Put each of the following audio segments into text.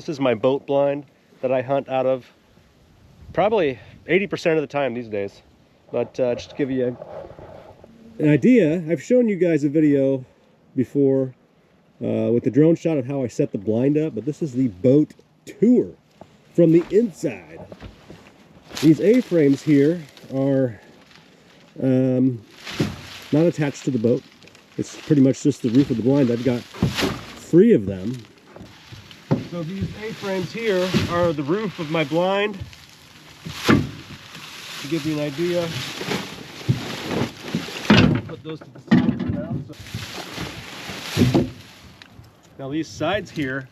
This is my boat blind that I hunt out of probably 80% of the time these days. But just to give you an idea, I've shown you guys a video before with the drone shot of how I set the blind up, but this is the boat tour from the inside. These A-frames here are not attached to the boat. It's pretty much just the roof of the blind. I've got 3 of them. So these A-frames here are the roof of my blind. To give you an idea, put those to the side for now. Now these sides here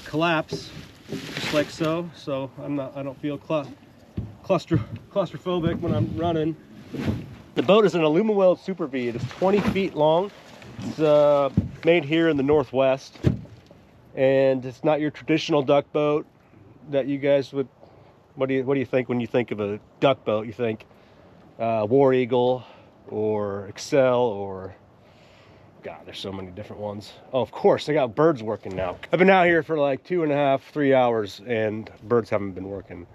collapse just like so. So I don't feel claustrophobic when I'm running. The boat is an Alumaweld Super V. It is 20 feet long. It's made here in the Northwest. And it's not your traditional duck boat that you guys would, what do you think when you think of a duck boat? You think War Eagle or Excel or, God, there's so many different ones. Oh, of course, I got birds working now. I've been out here for like 2.5, 3 hours and birds haven't been working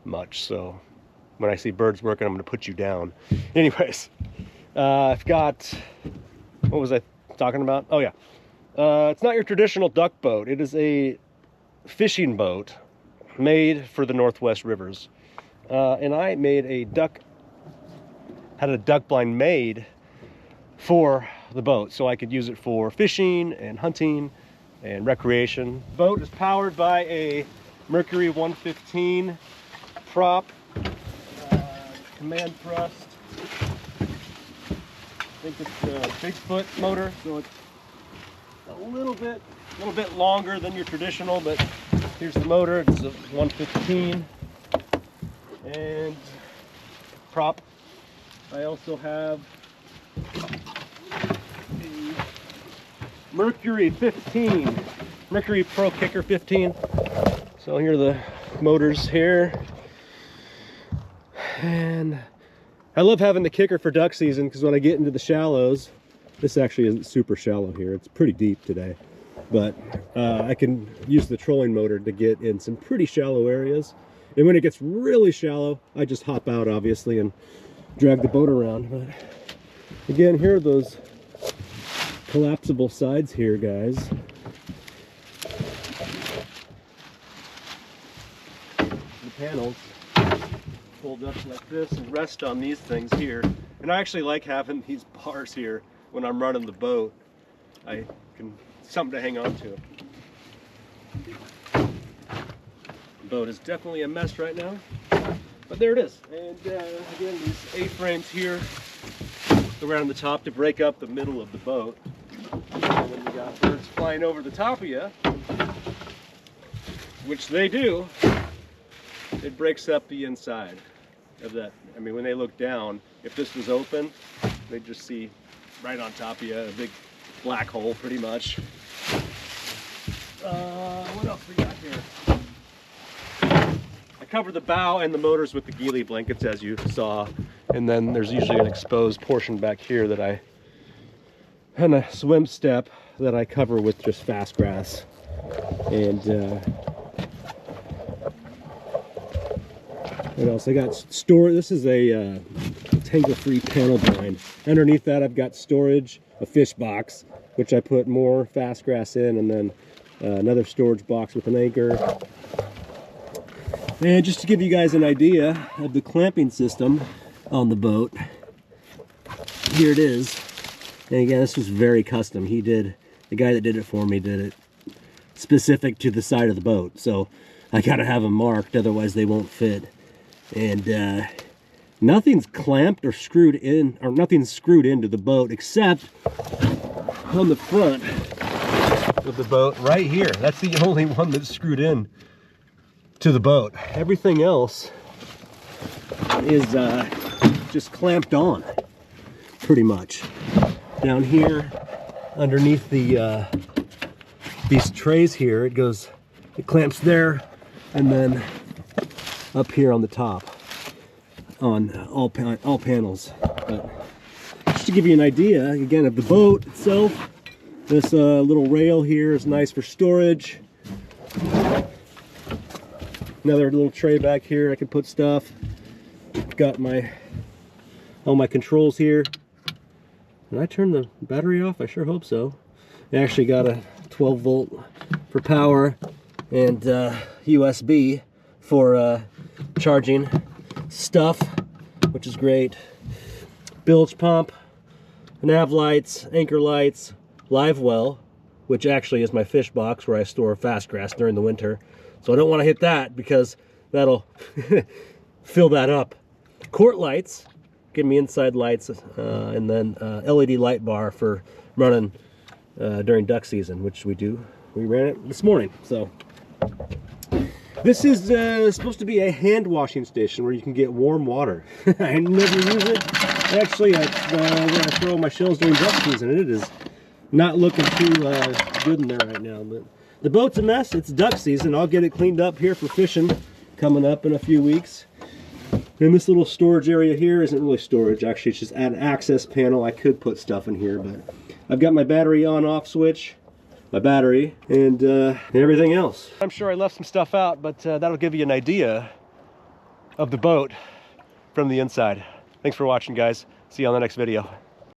much. So when I see birds working, I'm gonna put you down. Anyways, I've got, what was I talking about? Oh yeah. It's not your traditional duck boat. It is a fishing boat made for the Northwest rivers. And I made had a duck blind made for the boat so I could use it for fishing and hunting and recreation. The boat is powered by a Mercury 115 prop, command thrust. I think it's a Bigfoot motor, so it's a little bit longer than your traditional, but here's the motor. It's a 115 and prop. I also have a Mercury 15, Mercury Pro Kicker 15. So here are the motors here, and I love having the kicker for duck season because when I get into the shallows, this actually isn't super shallow here. It's pretty deep today. But I can use the trolling motor to get in some pretty shallow areas. And when it gets really shallow, I just hop out, obviously, and drag the boat around. But again, here are those collapsible sides here, guys. The panels fold up like this and rest on these things here. And I actually like having these bars here. When I'm running the boat, I can something to hang on to. The boat is definitely a mess right now, but there it is. And again, these A-frames here around the top to break up the middle of the boat. And when you got birds flying over the top of you, which they do, it breaks up the inside of that. I mean, when they look down, if this was open, they'd just see right on top of you, a big black hole pretty much. What else we got here? I covered the bow and the motors with the ghillie blankets, as you saw, and then there's usually an exposed portion back here that and a swim step that I cover with just fast grass. And what else? I got this is a tangle-free panel blind. Underneath that I've got storage, a fish box, which I put more fast grass in, and then another storage box with an anchor. And just to give you guys an idea of the clamping system on the boat, here it is. And again, this was very custom. The guy that did it for me did it specific to the side of the boat. So I gotta have them marked, otherwise they won't fit. And nothing's clamped or screwed in, or nothing's screwed into the boat except on the front of the boat right here. That's the only one that's screwed in to the boat. Everything else is just clamped on, pretty much. Down here, underneath the these trays here, it clamps there, and then up here on the top on all panels. But just to give you an idea again of the boat itself, this little rail here is nice for storage. Another little tray back here I can put stuff. Got all my controls here. Did I turn the battery off? I sure hope so. I actually got a 12 volt for power and USB for charging stuff, which is great. Bilge pump, nav lights, anchor lights, live well, which actually is my fish box where I store fast grass during the winter. So I don't want to hit that because that'll fill that up. Court lights, give me inside lights, and then LED light bar for running during duck season, which we do. We ran it this morning. So this is supposed to be a hand washing station where you can get warm water. I never use it. Actually, when I throw my shells during duck season, it is not looking too good in there right now. But the boat's a mess. It's duck season. I'll get it cleaned up here for fishing coming up in a few weeks. And this little storage area here isn't really storage. Actually, it's just an access panel. I could put stuff in here, but I've got my battery on-off switch, my battery, and everything else. I'm sure I left some stuff out, but that'll give you an idea of the boat from the inside. Thanks for watching, guys. See you on the next video.